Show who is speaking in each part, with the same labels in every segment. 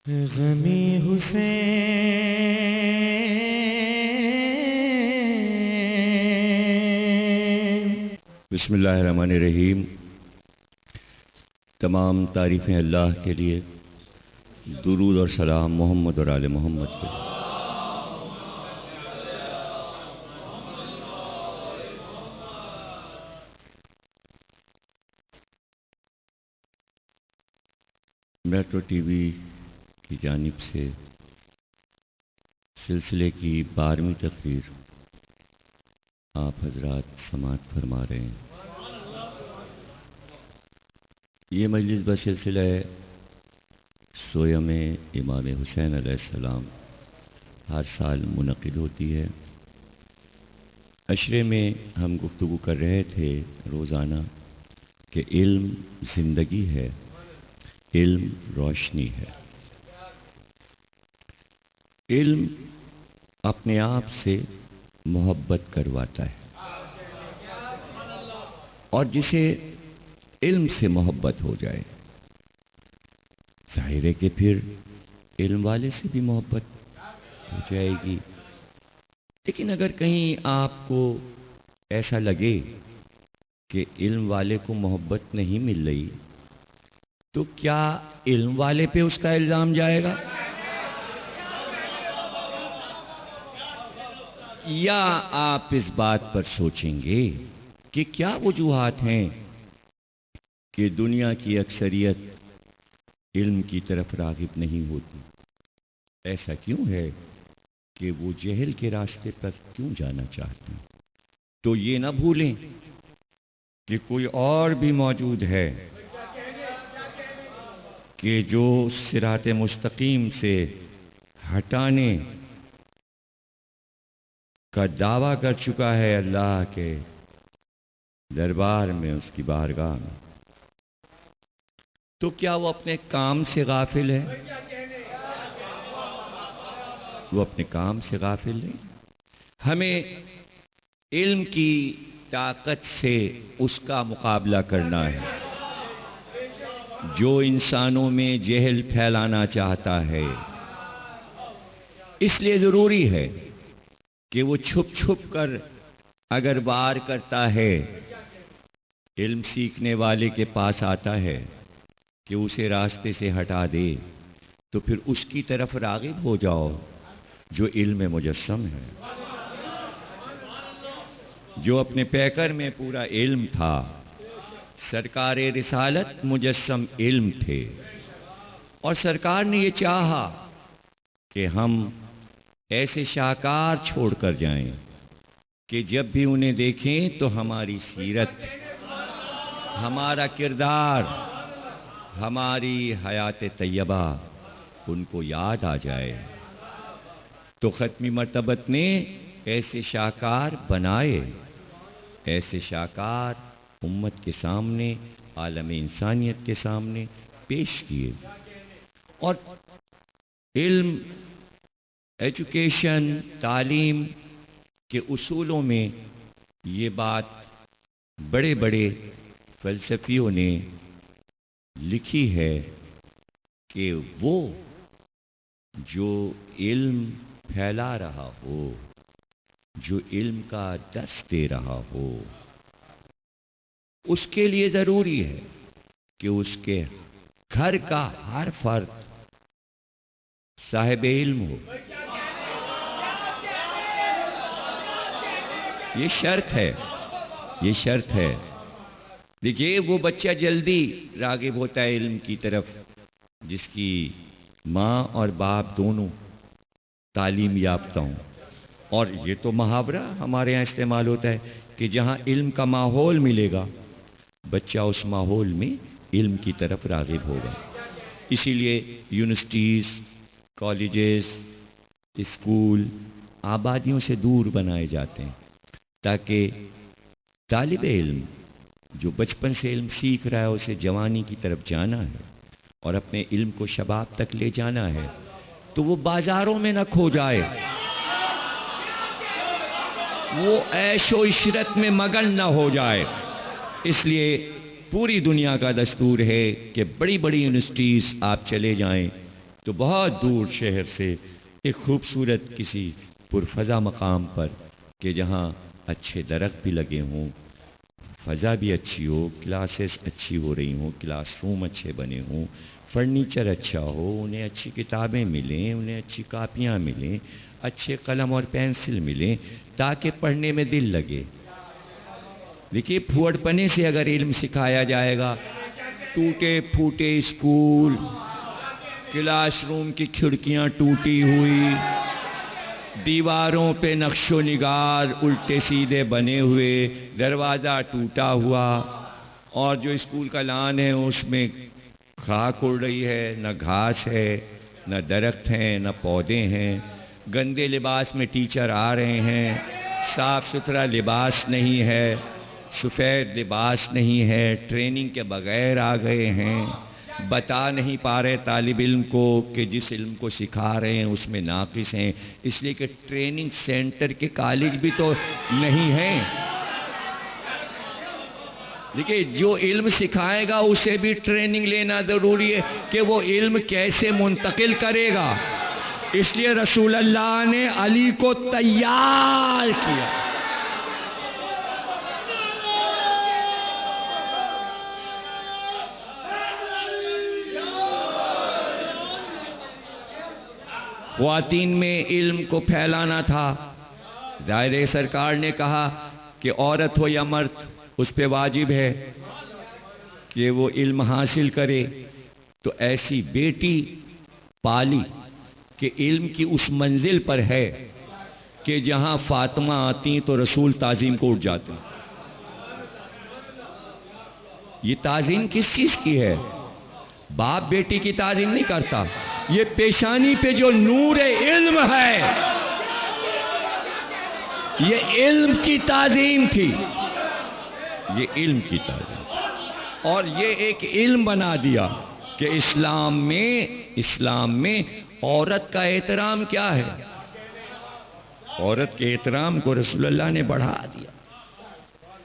Speaker 1: غمی حسین۔
Speaker 2: بسم اللہ الرحمن الرحیم۔ تمام تعریفیں اللہ کے لیے، درود اور سلام محمد اور آل محمد کے لیے۔ میٹرو ٹی وی کی جانب سے سلسلے کی 12ویں تقریر آپ حضرات سماعت فرما رہے ہیں۔ یہ مجلس بسلسلہ سویم امام حسین علیہ السلام ہر سال منعقد ہوتی ہے۔ عشرے میں ہم گفتگو کر رہے تھے روزانہ کہ علم زندگی ہے، علم روشنی ہے۔ علم اپنے آپ سے محبت کرواتا ہے، اور جسے علم سے محبت ہو جائے ظاہر ہے کہ پھر علم والے سے بھی محبت ہو جائے گی۔ لیکن اگر کہیں آپ کو ایسا لگے کہ علم والے کو محبت نہیں مل رہی، تو کیا علم والے پہ اس کا الزام جائے گا، یا آپ اس بات پر سوچیں گے کہ کیا وجوہات ہیں کہ دنیا کی اکثریت علم کی طرف راغب نہیں ہوتی؟ ایسا کیوں ہے کہ وہ جہل کے راستے پر کیوں جانا چاہتے ہیں؟ تو یہ نہ بھولیں کہ کوئی اور بھی موجود ہے کہ جو صراط مستقیم سے ہٹانے کا دعویٰ کر چکا ہے اللہ کے دربار میں، اس کی بارگاہ میں۔ تو کیا وہ اپنے کام سے غافل ہے؟ وہ اپنے کام سے غافل نہیں۔ ہمیں علم کی طاقت سے اس کا مقابلہ کرنا ہے جو انسانوں میں جہل پھیلانا چاہتا ہے۔ اس لیے ضروری ہے کہ وہ چھپ چھپ کر اگر وار کرتا ہے، علم سیکھنے والے کے پاس آتا ہے کہ اسے راستے سے ہٹا دے، تو پھر اس کی طرف راغب ہو جاؤ جو علم مجسم ہے، جو اپنے پیکر میں پورا علم تھا۔ سرکار رسالت مجسم علم تھے، اور سرکار نے یہ چاہا کہ ہم ایسے شاہکار چھوڑ کر جائیں کہ جب بھی انہیں دیکھیں تو ہماری سیرت، ہمارا کردار، ہماری حیات طیبہ ان کو یاد آ جائے۔ تو ختمی مرتبت نے ایسے شاہکار بنائے، ایسے شاہکار امت کے سامنے، عالم انسانیت کے سامنے پیش کیے۔ اور علم، ایجوکیشن، تعلیم کے اصولوں میں یہ بات بڑے بڑے فلسفیوں نے لکھی ہے کہ وہ جو علم پھیلا رہا ہو، جو علم کا درس دے رہا ہو، اس کے لیے ضروری ہے کہ اس کے گھر کا ہر فرد صاحب علم ہو۔ یہ شرط ہے، یہ شرط ہے۔ دیکھیے، وہ بچہ جلدی راغب ہوتا ہے علم کی طرف جس کی ماں اور باپ دونوں تعلیم یافتہ ہوں۔ اور یہ تو محاورہ ہمارے یہاں استعمال ہوتا ہے کہ جہاں علم کا ماحول ملے گا، بچہ اس ماحول میں علم کی طرف راغب ہوگا۔ اسی لیے یونیورسٹیز، کالجز، اسکول آبادیوں سے دور بنائے جاتے ہیں تاکہ طالب علم جو بچپن سے علم سیکھ رہا ہے، اسے جوانی کی طرف جانا ہے اور اپنے علم کو شباب تک لے جانا ہے، تو وہ بازاروں میں نہ کھو جائے، وہ عیش و عشرت میں مگن نہ ہو جائے۔ اس لیے پوری دنیا کا دستور ہے کہ بڑی بڑی یونیورسٹیز آپ چلے جائیں تو بہت دور شہر سے ایک خوبصورت کسی پرفضا مقام پر کہ جہاں اچھے درخت بھی لگے ہوں، فضا بھی اچھی ہو، کلاسز اچھی ہو رہی ہوں، کلاس روم اچھے بنے ہوں، فرنیچر اچھا ہو، انہیں اچھی کتابیں ملیں، انہیں اچھی کاپیاں ملیں، اچھے قلم اور پینسل ملیں تاکہ پڑھنے میں دل لگے۔ دیکھیے پھوڑ پنے سے اگر علم سکھایا جائے گا، ٹوٹے پھوٹے اسکول، کلاس روم کی کھڑکیاں ٹوٹی ہوئی، دیواروں پہ نقش و نگار الٹے سیدھے بنے ہوئے، دروازہ ٹوٹا ہوا، اور جو اسکول کا لان ہے اس میں خاک اڑ رہی ہے، نہ گھاس ہے، نہ درخت ہیں، نہ پودے ہیں، گندے لباس میں ٹیچر آ رہے ہیں، صاف ستھرا لباس نہیں ہے، سفید لباس نہیں ہے، ٹریننگ کے بغیر آ گئے ہیں، بتا نہیں پا رہے طالب علم کو کہ جس علم کو سکھا رہے ہیں اس میں ناقص ہیں، اس لیے کہ ٹریننگ سینٹر کے کالج بھی تو نہیں ہیں۔ دیکھیے جو علم سکھائے گا اسے بھی ٹریننگ لینا ضروری ہے کہ وہ علم کیسے منتقل کرے گا، اس لیے رسول اللہ نے علی کو تیار کیا۔ خواتین میں علم کو پھیلانا تھا، ظاہر سرکار نے کہا کہ عورت ہو یا مرد اس پہ واجب ہے کہ وہ علم حاصل کرے، تو ایسی بیٹی پالی کہ علم کی اس منزل پر ہے کہ جہاں فاطمہ آتی تو رسول تعظیم کو اٹھ جاتے۔ یہ تعظیم کس چیز کی ہے؟ باپ بیٹی کی تعظیم نہیں کرتا، یہ پیشانی پہ جو نور علم ہے یہ علم کی تعظیم تھی، یہ علم کی تعظیم، اور یہ ایک علم بنا دیا کہ اسلام میں عورت کا احترام کیا ہے۔ عورت کے احترام کو رسول اللہ نے بڑھا دیا،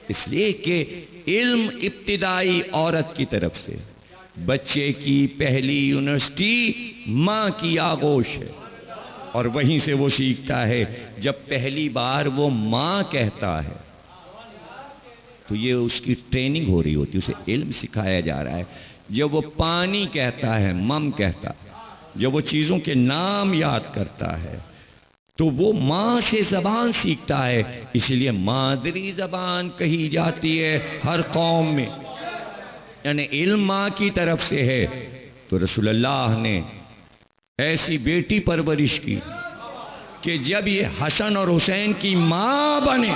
Speaker 2: اس لیے کہ علم ابتدائی عورت کی طرف سے، بچے کی پہلی یونیورسٹی ماں کی آغوش ہے، اور وہیں سے وہ سیکھتا ہے۔ جب پہلی بار وہ ماں کہتا ہے تو یہ اس کی ٹریننگ ہو رہی ہوتی ہے، اسے علم سکھایا جا رہا ہے۔ جب وہ پانی کہتا ہے، مم کہتا ہے، جب وہ چیزوں کے نام یاد کرتا ہے تو وہ ماں سے زبان سیکھتا ہے، اس لیے مادری زبان کہی جاتی ہے ہر قوم میں، یعنی علم ماں کی طرف سے ہے۔ تو رسول اللہ نے ایسی بیٹی پرورش کی کہ جب یہ حسن اور حسین کی ماں بنے،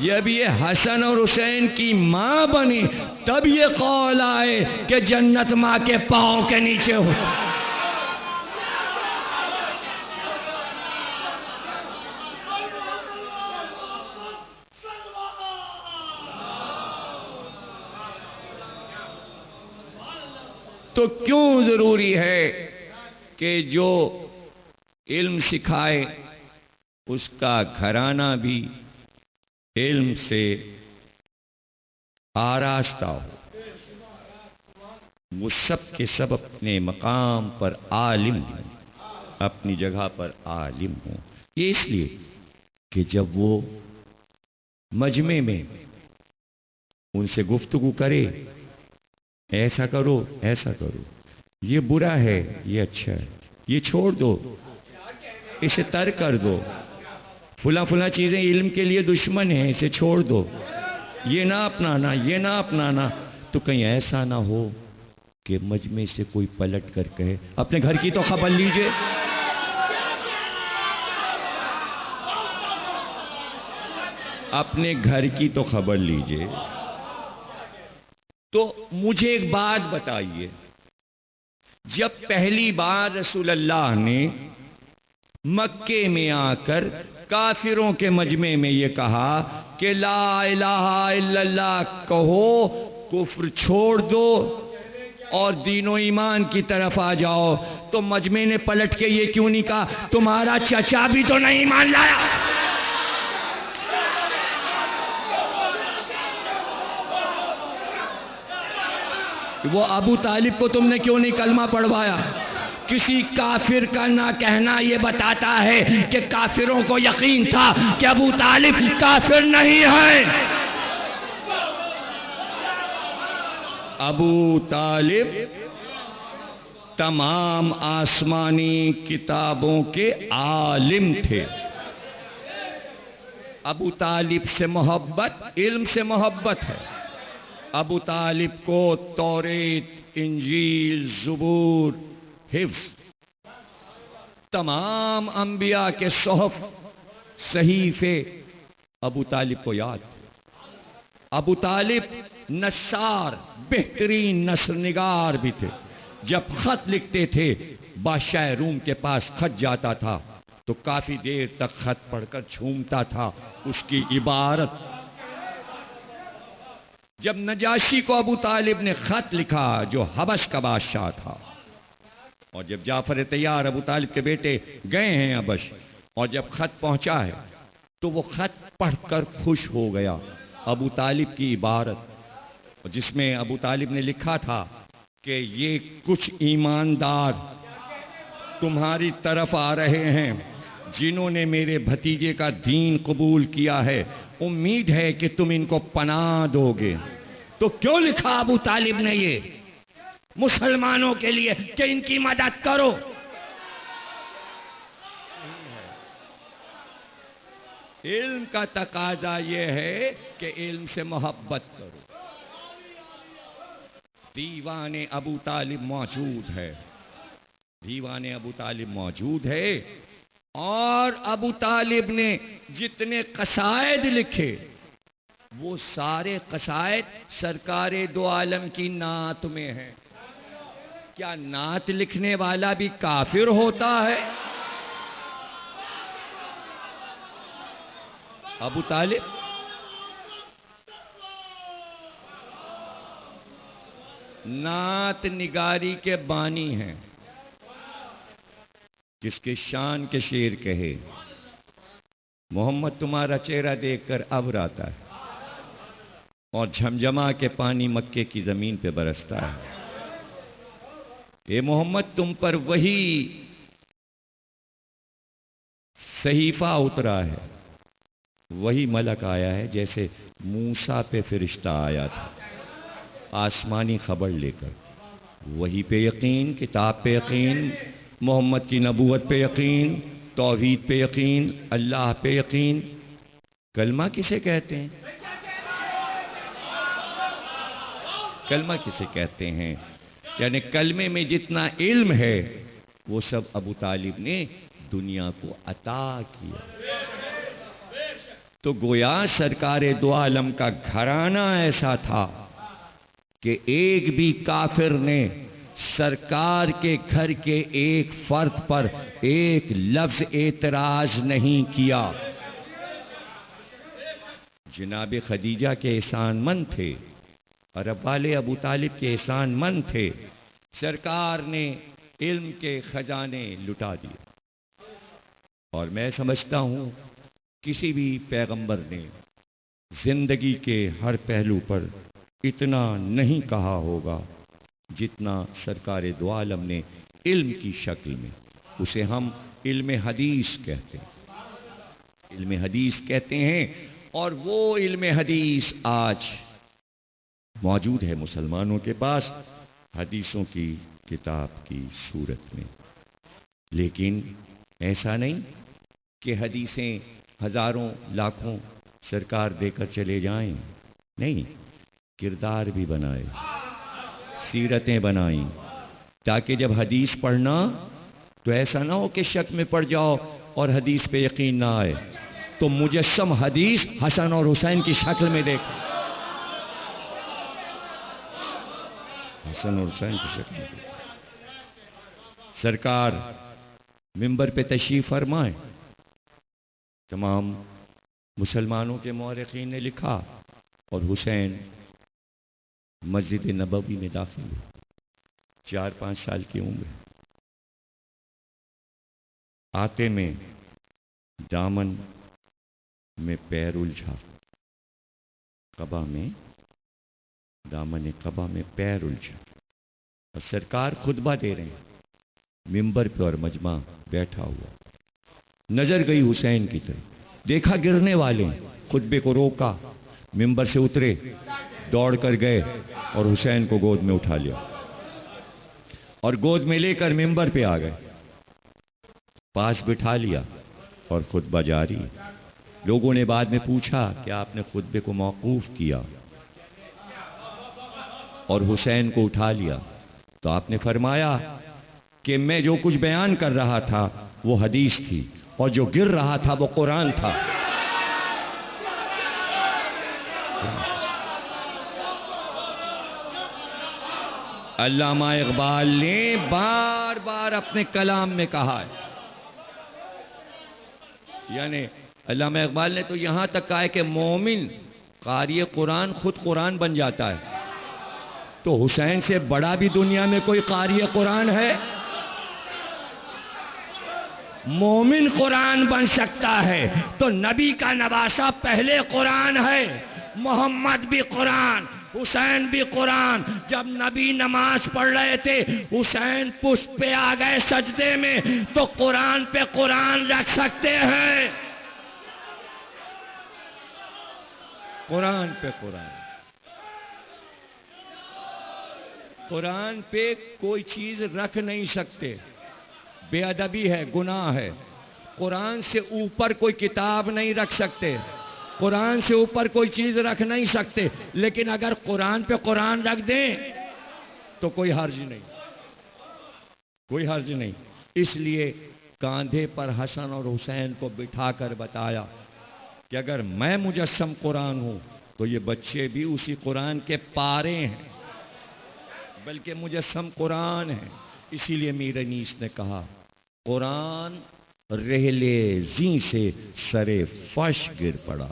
Speaker 2: جب یہ حسن اور حسین کی ماں بنی تب یہ قول آئے کہ جنت ماں کے پاؤں کے نیچے ہو۔ تو کیوں ضروری ہے کہ جو علم سکھائے اس کا گھرانہ بھی علم سے آراستہ ہو، وہ سب کے سب اپنے مقام پر عالم ہوں، اپنی جگہ پر عالم ہوں۔ یہ اس لیے کہ جب وہ مجمع میں ان سے گفتگو کرے، ایسا کرو ایسا کرو، یہ برا ہے یہ اچھا ہے، یہ چھوڑ دو اسے ترک کر دو، فلاں چیزیں علم کے لیے دشمن ہیں اسے چھوڑ دو، یہ نہ اپنانا یہ نہ اپنانا، تو کہیں ایسا نہ ہو کہ مجمع سے کوئی پلٹ کر کہے اپنے گھر کی تو خبر لیجئے، اپنے گھر کی تو خبر لیجئے۔ تو مجھے ایک بات بتائیے، جب پہلی بار رسول اللہ نے مکے میں آ کر کافروں کے مجمع میں یہ کہا کہ لا الہ الا اللہ کہو، کفر چھوڑ دو اور دین و ایمان کی طرف آ جاؤ، تو مجمع نے پلٹ کے یہ کیوں نہیں کہا تمہارا چچا بھی تو نہیں ایمان لایا؟ وہ ابو طالب کو تم نے کیوں نہیں کلمہ پڑھوایا؟ کسی کافر کا نہ کہنا یہ بتاتا ہے کہ کافروں کو یقین تھا کہ ابو طالب کافر نہیں ہے۔ ابو طالب تمام آسمانی کتابوں کے عالم تھے۔ ابو طالب سے محبت علم سے محبت ہے۔ ابو طالب کو توریت، انجیل، زبور، حفظ، تمام انبیاء کے صحف، صحیفے ابو طالب کو یاد تھے۔ ابو طالب نثار، بہترین نثر نگار بھی تھے۔ جب خط لکھتے تھے بادشاہ روم کے پاس خط جاتا تھا تو کافی دیر تک خط پڑھ کر جھومتا تھا اس کی عبارت۔ جب نجاشی کو ابو طالب نے خط لکھا جو حبش کا بادشاہ تھا، اور جب جعفر طیار ابو طالب کے بیٹے گئے ہیں حبش، اور جب خط پہنچا ہے تو وہ خط پڑھ کر خوش ہو گیا۔ ابو طالب کی عبارت جس میں ابو طالب نے لکھا تھا کہ یہ کچھ ایماندار تمہاری طرف آ رہے ہیں جنہوں نے میرے بھتیجے کا دین قبول کیا ہے، امید ہے کہ تم ان کو پناہ دو گے۔ تو کیوں لکھا ابو طالب نے یہ؟ مسلمانوں کے لیے کہ ان کی مدد کرو۔ علم کا تقاضا یہ ہے کہ علم سے محبت کرو۔ دیوان ابو طالب موجود ہے، دیوان ابو طالب موجود ہے، اور ابو طالب نے جتنے قصائد لکھے وہ سارے قصائد سرکار دو عالم کی نعت میں ہیں۔ کیا نعت لکھنے والا بھی کافر ہوتا ہے؟ ابو طالب نعت نگاری کے بانی ہیں۔ جس کے شان کے شعر کہے محمد تمہارا چہرہ دیکھ کر ابر آتا ہے اور جھمجھما کے پانی مکے کی زمین پہ برستا ہے۔ اے محمد تم پر وہی صحیفہ اترا ہے، وہی ملک آیا ہے جیسے موسیٰ پہ فرشتہ آیا تھا آسمانی خبر لے کر۔ وہی پہ یقین، کتاب پہ یقین، محمد کی نبوت پہ یقین، توحید پہ یقین، اللہ پہ یقین۔ کلمہ کسے کہتے ہیں؟ کلمہ کسے کہتے ہیں؟ یعنی کلمے میں جتنا علم ہے وہ سب ابو طالب نے دنیا کو عطا کیا۔ تو گویا سرکار دو عالم کا گھرانہ ایسا تھا کہ ایک بھی کافر نے سرکار کے گھر کے ایک فرد پر ایک لفظ اعتراض نہیں کیا۔ جناب خدیجہ کے احسان مند تھے، عرب والے ابو طالب کے احسان مند تھے۔ سرکار نے علم کے خزانے لٹا دیے، اور میں سمجھتا ہوں کسی بھی پیغمبر نے زندگی کے ہر پہلو پر اتنا نہیں کہا ہوگا جتنا سرکار دو عالم نے علم کی شکل میں۔ اسے ہم علم حدیث کہتے ہیں، علم حدیث کہتے ہیں، اور وہ علم حدیث آج موجود ہے مسلمانوں کے پاس حدیثوں کی کتاب کی صورت میں۔ لیکن ایسا نہیں کہ حدیثیں ہزاروں لاکھوں سرکار دے کر چلے جائیں، نہیں، کردار بھی بنائے، سیرتیں بنائیں، تاکہ جب حدیث پڑھنا تو ایسا نہ ہو کہ شک میں پڑ جاؤ اور حدیث پہ یقین نہ آئے تو مجسم حدیث حسن اور حسین کی شکل میں دیکھ، حسن اور حسین کی شکل میں دیکھ۔ سرکار منبر پہ تشریف فرمائے، تمام مسلمانوں کے مورخین نے لکھا، اور حسین مسجد نبوی میں داخل ہوئے، 4-5 سال کی عمر، آتے میں دامن میں پیر الجھا، قبا میں دامن قبا میں پیر الجھا، اور سرکار خطبہ دے رہے ہیں ممبر پہ اور مجمع بیٹھا ہوا. نظر گئی حسین کی طرف، دیکھا گرنے والے ہیں، خطبے کو روکا، ممبر سے اترے، دوڑ کر گئے اور حسین کو گود میں اٹھا لیا اور گود میں لے کر ممبر پہ آ گئے، پاس بٹھا لیا اور خطبہ جاری. لوگوں نے بعد میں پوچھا کہ آپ نے خطبے کو موقوف کیا اور حسین کو اٹھا لیا، تو آپ نے فرمایا کہ میں جو کچھ بیان کر رہا تھا وہ حدیث تھی اور جو گر رہا تھا وہ قرآن تھا. علامہ اقبال نے بار بار اپنے کلام میں کہا ہے، یعنی علامہ اقبال نے تو یہاں تک کہا ہے کہ مومن قاری قرآن خود قرآن بن جاتا ہے. تو حسین سے بڑا بھی دنیا میں کوئی قاری قرآن ہے؟ مومن قرآن بن سکتا ہے تو نبی کا نواسہ پہلے قرآن ہے. محمد بھی قرآن، حسین بھی قرآن. جب نبی نماز پڑھ رہے تھے، حسین پشت پہ آ گئے سجدے میں، تو قرآن پہ قرآن رکھ سکتے ہیں. قرآن پہ قرآن، قرآن پہ کوئی چیز رکھ نہیں سکتے. بے ادبی ہے، گناہ ہے. قرآن سے اوپر کوئی کتاب نہیں رکھ سکتے، قرآن سے اوپر کوئی چیز رکھ نہیں سکتے. لیکن اگر قرآن پہ قرآن رکھ دیں تو کوئی حرج نہیں، کوئی حرج نہیں. اس لیے کاندھے پر حسن اور حسین کو بٹھا کر بتایا کہ اگر میں مجسم قرآن ہوں تو یہ بچے بھی اسی قرآن کے پارے ہیں، بلکہ مجسم قرآن ہے. اسی لیے میر انیس نے کہا قرآن رہلے زیں سے سرے فرش گر پڑا،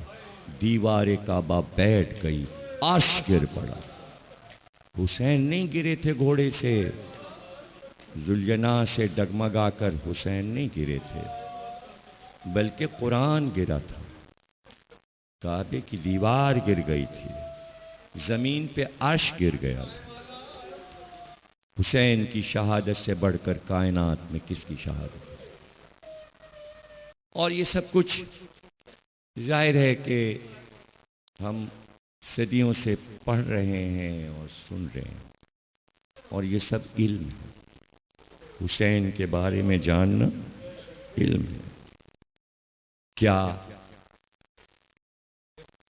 Speaker 2: دیوار کعبہ بیٹھ گئی عرش گر پڑا. حسین نہیں گرے تھے گھوڑے سے، ذوالجناح سے ڈگمگا کر حسین نہیں گرے تھے، بلکہ قرآن گرا تھا. کعبے کی دیوار گر گئی تھی، زمین پہ عرش گر گیا تھا. حسین کی شہادت سے بڑھ کر کائنات میں کس کی شہادت ہے؟ اور یہ سب کچھ ظاہر ہے کہ ہم صدیوں سے پڑھ رہے ہیں اور سن رہے ہیں، اور یہ سب علم ہے. حسین کے بارے میں جاننا علم ہے. کیا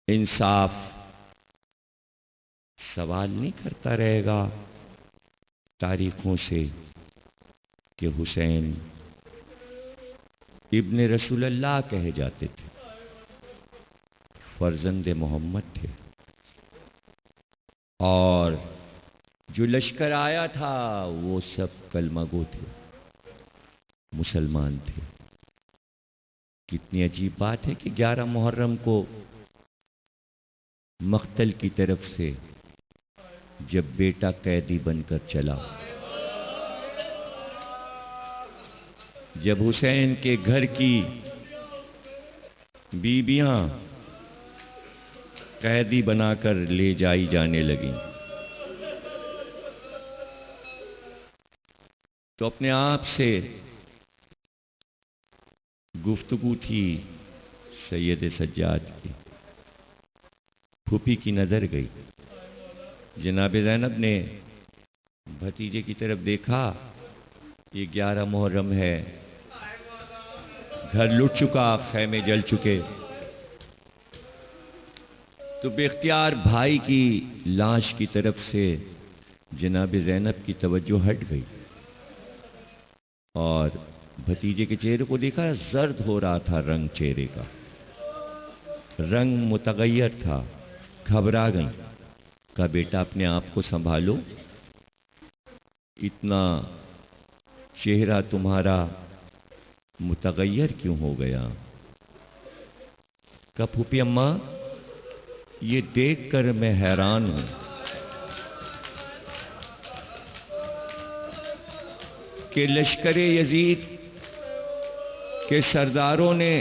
Speaker 2: انصاف سوال نہیں کرتا رہے گا تاریخوں سے کہ حسین ابن رسول اللہ کہے جاتے تھے، فرزند محمد تھے، اور جو لشکر آیا تھا وہ سب کلمہ گو تھے، مسلمان تھے. کتنی عجیب بات ہے کہ 11 محرم کو مقتل کی طرف سے جب بیٹا قیدی بن کر چلا، جب حسین کے گھر کی بیویاں قیدی بنا کر لے جائی جانے لگیں، تو اپنے آپ سے گفتگو تھی سید سجاد کی. پھوپھی کی نظر گئی، جناب زینب نے بھتیجے کی طرف دیکھا، یہ 11 محرم ہے، گھر لٹ چکا، خیمے جل چکے، تو بے اختیار بھائی کی لاش کی طرف سے جناب زینب کی توجہ ہٹ گئی اور بھتیجے کے چہرے کو دیکھا، زرد ہو رہا تھا رنگ چہرے کا، رنگ متغیر تھا. گھبرا گئی، کہا بیٹا اپنے آپ کو سنبھالو، اتنا چہرہ تمہارا متغیر کیوں ہو گیا؟ کہا پھوپھی اماں یہ دیکھ کر میں حیران ہوں کہ لشکر یزید کے سرداروں نے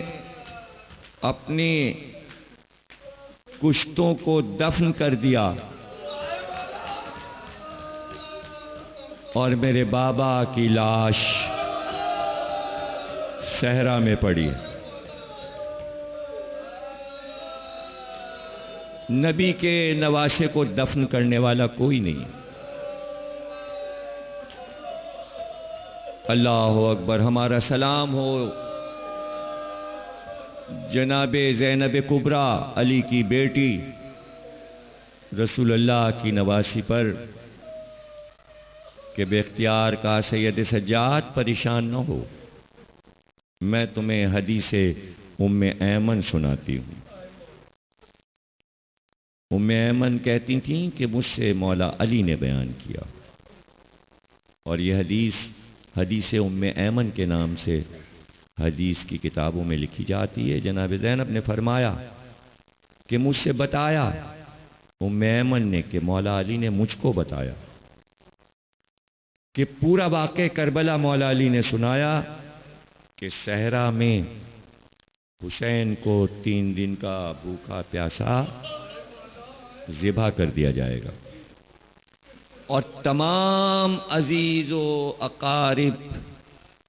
Speaker 2: اپنی کشتوں کو دفن کر دیا، اور میرے بابا کی لاش صحرا میں پڑی ہے. نبی کے نواسے کو دفن کرنے والا کوئی نہیں. اللہ اکبر. ہمارا سلام ہو جناب زینب کبریٰ علی کی بیٹی رسول اللہ کی نواسی پر کہ بے اختیار کا سید سجاد پریشان نہ ہو. میں تمہیں حدیث ام ایمن سناتی ہوں. ام ایمن کہتی تھیں کہ مجھ سے مولا علی نے بیان کیا، اور یہ حدیث ام ایمن کے نام سے حدیث کی کتابوں میں لکھی جاتی ہے. جناب زینب نے فرمایا کہ مجھ سے بتایا ام ایمن نے کہ مولا علی نے مجھ کو بتایا کہ پورا واقعہ کربلا مولا علی نے سنایا کہ صحرا میں حسین کو 3 دن کا بھوکا پیاسا ذبح کر دیا جائے گا، اور تمام عزیز و اقارب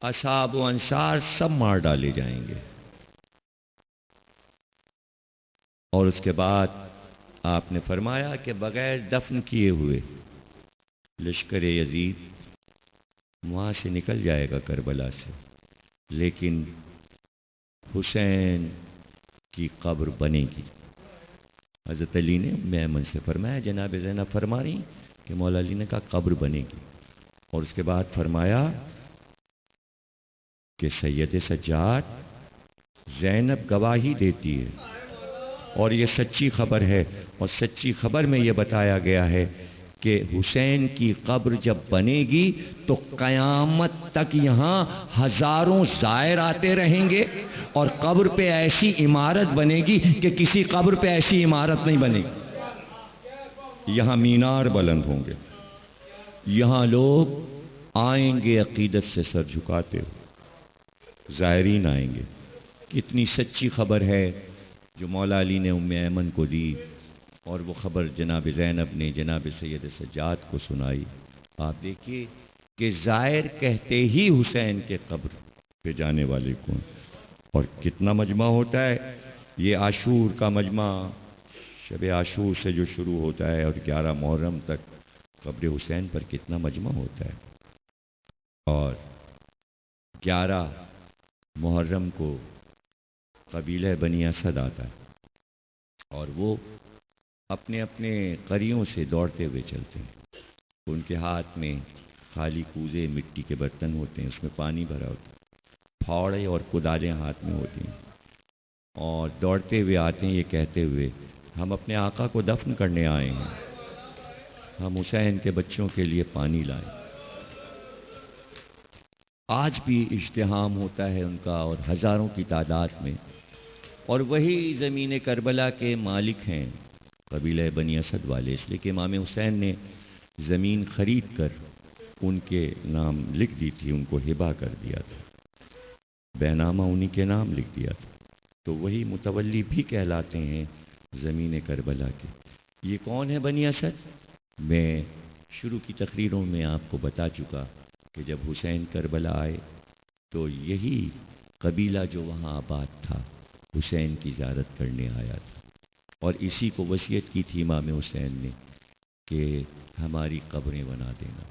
Speaker 2: اصحاب و انصار سب مار ڈالے جائیں گے. اور اس کے بعد آپ نے فرمایا کہ بغیر دفن کیے ہوئے لشکر یزید وہاں سے نکل جائے گا کربلا سے، لیکن حسین کی قبر بنے گی. حضرت علی نے ام ایمن سے فرمایا، جناب زینب فرما رہی کہ مولا علی نے کہا قبر بنے گی. اور اس کے بعد فرمایا کہ سید سجاد زینب گواہی دیتی ہے، اور یہ سچی خبر ہے. اور سچی خبر میں یہ بتایا گیا ہے کہ حسین کی قبر جب بنے گی تو قیامت تک یہاں ہزاروں زائر آتے رہیں گے، اور قبر پہ ایسی عمارت بنے گی کہ کسی قبر پہ ایسی عمارت نہیں بنے گی. یہاں مینار بلند ہوں گے، یہاں لوگ آئیں گے عقیدت سے سر جھکاتے ہو، زائرین آئیں گے. کتنی سچی خبر ہے جو مولا علی نے ام ایمن کو دی، اور وہ خبر جناب زینب نے جناب سید سجاد کو سنائی. آپ دیکھیے کہ زائر کہتے ہی حسین کے قبر پہ جانے والے کو، اور کتنا مجمع ہوتا ہے. یہ عاشور کا مجمع شب عاشور سے جو شروع ہوتا ہے اور 11 محرم تک قبر حسین پر کتنا مجمع ہوتا ہے. اور 11 محرم کو قبیلہ بنی اسد آتا ہے، اور وہ اپنے اپنے قریوں سے دوڑتے ہوئے چلتے ہیں. ان کے ہاتھ میں خالی کوزے مٹی کے برتن ہوتے ہیں، اس میں پانی بھرا ہوتا ہے، پھاوڑے اور کدالیں ہاتھ میں ہوتی ہیں، اور دوڑتے ہوئے آتے ہیں یہ کہتے ہوئے ہم اپنے آقا کو دفن کرنے آئے ہیں، ہم حسین کے بچوں کے لیے پانی لائیں. آج بھی اجتہام ہوتا ہے ان کا، اور ہزاروں کی تعداد میں. اور وہی زمین کربلا کے مالک ہیں قبیلہ بنی اسد والے، اس لیے کہ امام حسین نے زمین خرید کر ان کے نام لکھ دی تھی، ان کو ہبہ کر دیا تھا، بینامہ انہی کے نام لکھ دیا تھا. تو وہی متولی بھی کہلاتے ہیں زمین کربلا کے. یہ کون ہے بنی اسد؟ میں شروع کی تقریروں میں آپ کو بتا چکا کہ جب حسین کربلا آئے تو یہی قبیلہ جو وہاں آباد تھا حسین کی زیارت کرنے آیا تھا، اور اسی کو وصیت کی تھی امام حسین نے کہ ہماری قبریں بنا دینا،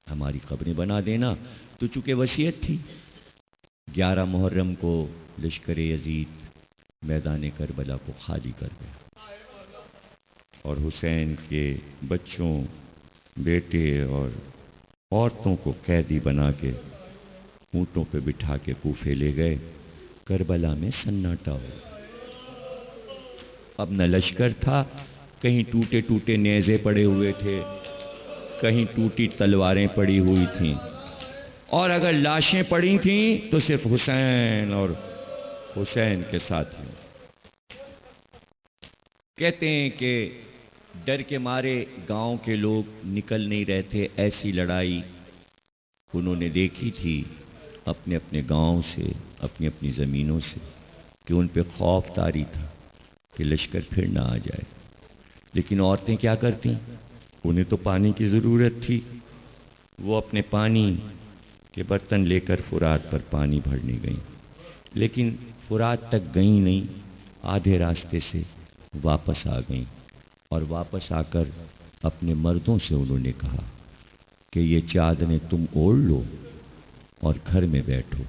Speaker 2: ہماری قبریں بنا دینا. تو چونکہ وصیت تھی، 11 محرم کو لشکر یزید میدان کربلا کو خالی کر گیا، اور حسین کے بچوں، بیٹے اور عورتوں کو قیدی بنا کے اونٹوں پہ بٹھا کے کوفے لے گئے. کربلا میں سناٹا ہو. اب نہ لشکر تھا، کہیں ٹوٹے ٹوٹے نیزے پڑے ہوئے تھے، کہیں ٹوٹی تلواریں پڑی ہوئی تھیں، اور اگر لاشیں پڑی تھیں تو صرف حسین اور حسین کے ساتھی. کہتے ہیں کہ ڈر کے مارے گاؤں کے لوگ نکل نہیں رہے تھے. ایسی لڑائی انہوں نے دیکھی تھی اپنے اپنے گاؤں سے، اپنی اپنی زمینوں سے، کہ ان پہ خوف طاری تھا کہ لشکر پھر نہ آ جائے. لیکن عورتیں کیا کرتی؟ انہیں تو پانی کی ضرورت تھی، وہ اپنے پانی کے برتن لے کر فرات پر پانی بھرنے گئیں، لیکن فرات تک گئیں نہیں، آدھے راستے سے واپس آ گئیں، اور واپس آ کر اپنے مردوں سے انہوں نے کہا کہ یہ چادریں تم اوڑھ لو اور گھر میں بیٹھو۔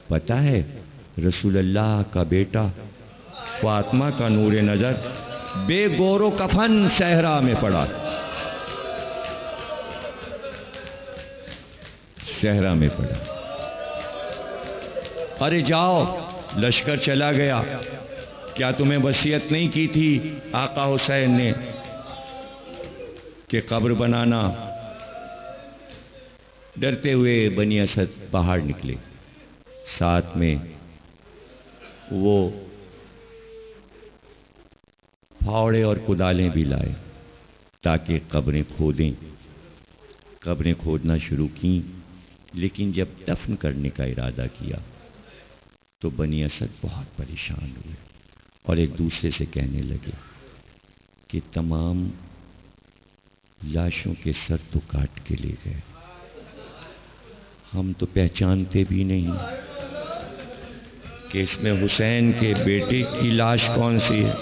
Speaker 2: پتہ ہے رسول اللہ کا بیٹا فاطمہ کا نور نظر بے گور و کفن صحرا میں پڑا، صحرا میں پڑا۔ ارے جاؤ، لشکر چلا گیا، کیا تمہیں وصیت نہیں کی تھی آقا حسین نے کہ قبر بنانا؟ ڈرتے ہوئے بنی اسد باہر نکلے، ساتھ میں وہ پھاوڑے اور کدالیں بھی لائے تاکہ قبریں کھودیں۔ قبریں کھودنا شروع کیں، لیکن جب دفن کرنے کا ارادہ کیا تو بنی اسد بہت پریشان ہوئے اور ایک دوسرے سے کہنے لگے کہ تمام لاشوں کے سر تو کاٹ کے لے گئے، ہم تو پہچانتے بھی نہیں کہ اس میں حسین کے بیٹے کی لاش کون سی ہے،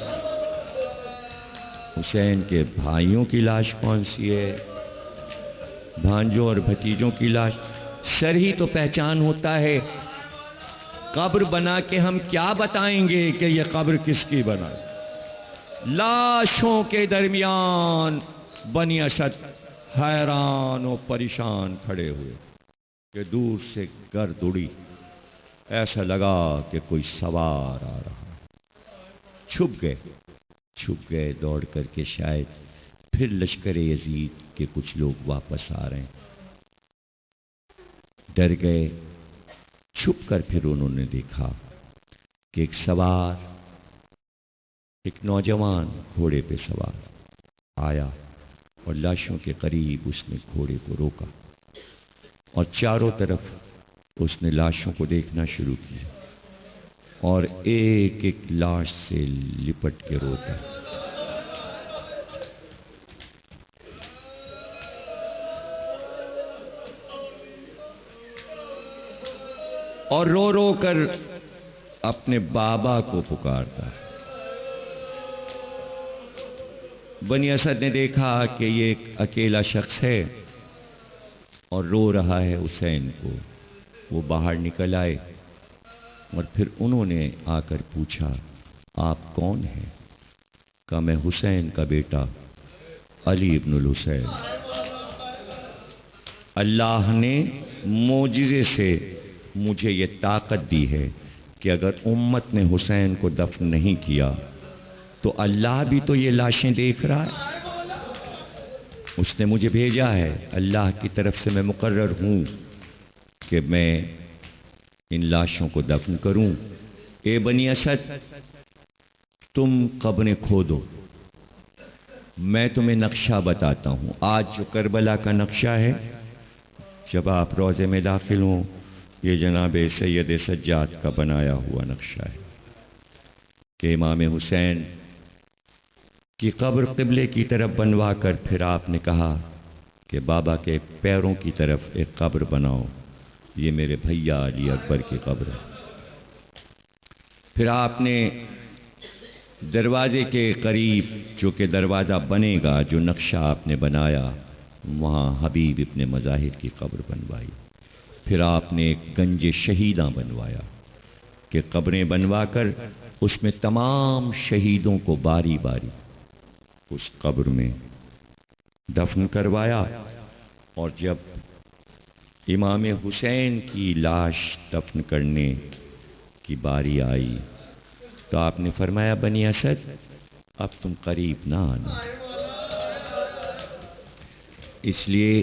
Speaker 2: حسین کے بھائیوں کی لاش کون سی ہے، بھانجوں اور بھتیجوں کی لاش، سر ہی تو پہچان ہوتا ہے۔ قبر بنا کے ہم کیا بتائیں گے کہ یہ قبر کس کی بنا؟ لاشوں کے درمیان بنی اسد حیران و پریشان کھڑے ہوئے کہ دور سے گرد اڑی، ایسا لگا کہ کوئی سوار آ رہا۔ چھپ گئے دوڑ کر کے، شاید پھر لشکر یزید کے کچھ لوگ واپس آ رہے ہیں۔ ڈر گئے، چھپ کر پھر انہوں نے دیکھا کہ ایک سوار، ایک نوجوان گھوڑے پہ سوار آیا اور لاشوں کے قریب اس نے گھوڑے کو روکا اور چاروں طرف اس نے لاشوں کو دیکھنا شروع کیا اور ایک ایک لاش سے لپٹ کے روتا۔ اور رو رو کر اپنے بابا کو پکارتا۔ بنی اسد نے دیکھا کہ یہ ایک اکیلا شخص ہے اور رو رہا ہے حسین کو۔ وہ باہر نکل آئے اور پھر انہوں نے آ کر پوچھا، آپ کون ہیں؟ کہا میں حسین کا بیٹا علی ابن الحسین۔ اللہ نے معجزے سے مجھے یہ طاقت دی ہے کہ اگر امت نے حسین کو دفن نہیں کیا تو اللہ بھی تو یہ لاشیں دیکھ رہا ہے، اس نے مجھے بھیجا ہے، اللہ کی طرف سے میں مقرر ہوں کہ میں ان لاشوں کو دفن کروں۔ اے بنی اسد، تم قبریں کھودو، میں تمہیں نقشہ بتاتا ہوں۔ آج جو کربلا کا نقشہ ہے، جب آپ روضے میں داخل ہوں، یہ جناب سید سجاد کا بنایا ہوا نقشہ ہے کہ امام حسین کی قبر قبلے کی طرف بنوا کر پھر آپ نے کہا کہ بابا کے پیروں کی طرف ایک قبر بناؤ، یہ میرے بھیا علی اکبر کی قبر ہے۔ پھر آپ نے دروازے کے قریب جو کہ دروازہ بنے گا، جو نقشہ آپ نے بنایا، وہاں حبیب ابن مظاہر کی قبر بنوائی۔ پھر آپ نے ایک گنج شہیداں بنوایا کہ قبریں بنوا کر اس میں تمام شہیدوں کو باری باری اس قبر میں دفن کروایا۔ اور جب امام حسین کی لاش دفن کرنے کی باری آئی تو آپ نے فرمایا، بنی اسد اب تم قریب نہ آنا، اس لیے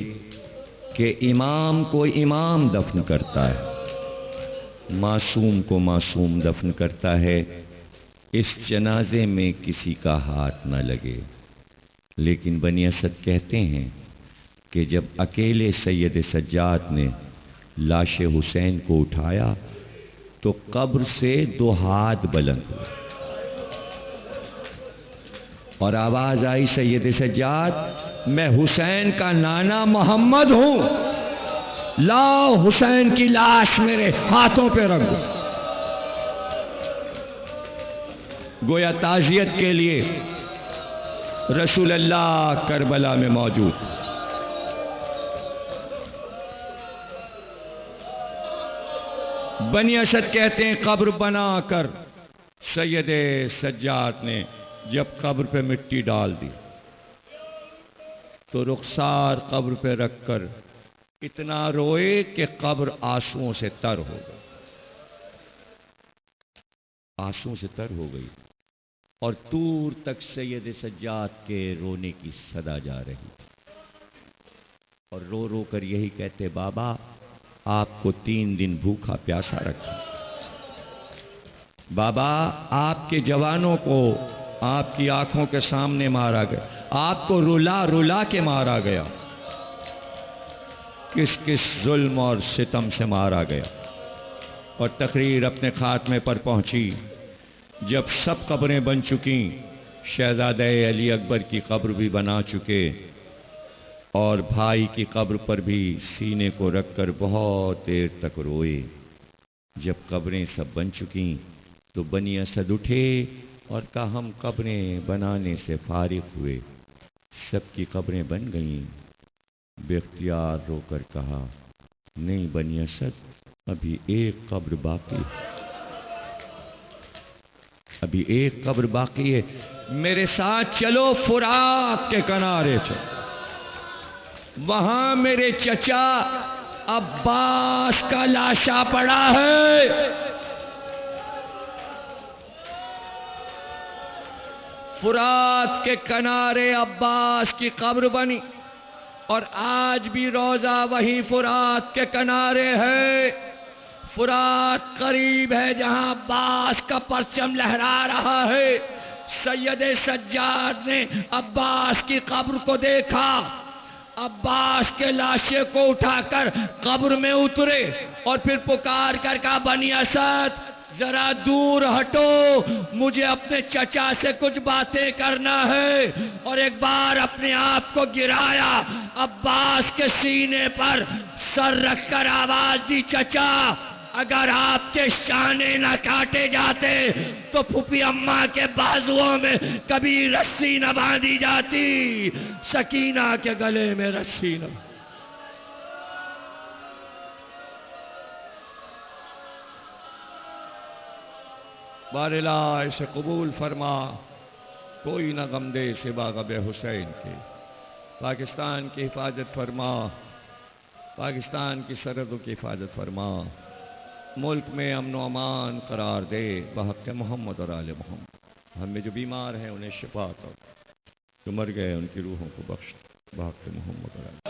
Speaker 2: کہ امام کو امام دفن کرتا ہے، معصوم کو معصوم دفن کرتا ہے، اس جنازے میں کسی کا ہاتھ نہ لگے۔ لیکن بنی اسد کہتے ہیں کہ جب اکیلے سید سجاد نے لاش حسین کو اٹھایا تو قبر سے 2 ہاتھ بلند ہوئے اور آواز آئی، سید سجاد میں حسین کا نانا محمد ہوں، لاؤ حسین کی لاش میرے ہاتھوں پہ رکھ دو۔ گویا تعزیت کے لیے رسول اللہ کربلا میں موجود۔ بنی اسد کہتے ہیں قبر بنا کر سید سجاد نے جب قبر پہ مٹی ڈال دی تو رخسار قبر پہ رکھ کر اتنا روئے کہ قبر آنسوؤں سے تر ہو گئی، آنسوؤں سے تر ہو گئی، اور دور تک سید سجاد کے رونے کی صدا جا رہی، اور رو رو کر یہی کہتے بابا آپ کو 3 دن بھوکا پیاسا رکھا، بابا آپ کے جوانوں کو آپ کی آنکھوں کے سامنے مارا گیا، آپ کو رلا رلا کے مارا گیا، کس کس ظلم اور ستم سے مارا گیا۔ اور تقریر اپنے خاتمے پر پہنچی جب سب قبریں بن چکیں، شہزادہ علی اکبر کی قبر بھی بنا چکے، اور بھائی کی قبر پر بھی سینے کو رکھ کر بہت دیر تک روئے۔ جب قبریں سب بن چکیں تو بنی اسد اٹھے اور کہا ہم قبریں بنانے سے فارغ ہوئے، سب کی قبریں بن گئیں۔ بے اختیار رو کر کہا نہیں بنی اسد، ابھی ایک قبر باقی ہے، ابھی ایک قبر باقی ہے، میرے ساتھ چلو فرات کے کنارے چلو، وہاں میرے چچا عباس کا لاشا پڑا ہے، فرات کے کنارے عباس کی قبر بنی، اور آج بھی روضہ وہی فرات کے کنارے ہے۔ فرات قریب ہے جہاں عباس کا پرچم لہرا رہا ہے۔ سید سجاد نے عباس کی قبر کو دیکھا، عباس کے لاشے کو اٹھا کر قبر میں اترے اور پھر پکار کر کہا بنی اسد ذرا دور ہٹو، مجھے اپنے چچا سے کچھ باتیں کرنا ہے، اور ایک بار اپنے آپ کو گرایا، عباس کے سینے پر سر رکھ کر آواز دی چچا اگر آپ کے شانے نہ کاٹے جاتے تو پھوپھی اماں کے بازوؤں میں کبھی رسی نہ باندھی جاتی، سکینہ کے گلے میں رسی نہ۔ بار الہ اسے قبول فرما، کوئی نہ غم دے سوا غم حسین کے، پاکستان کی حفاظت فرما، پاکستان کی سرحدوں کی حفاظت فرما، ملک میں امن و امان قرار دے بحق محمد اور آل محمد، ہم میں جو بیمار ہیں انہیں شفا عطا، جو مر گئے ان کی روحوں کو بخش بحق محمد اور آل محمد۔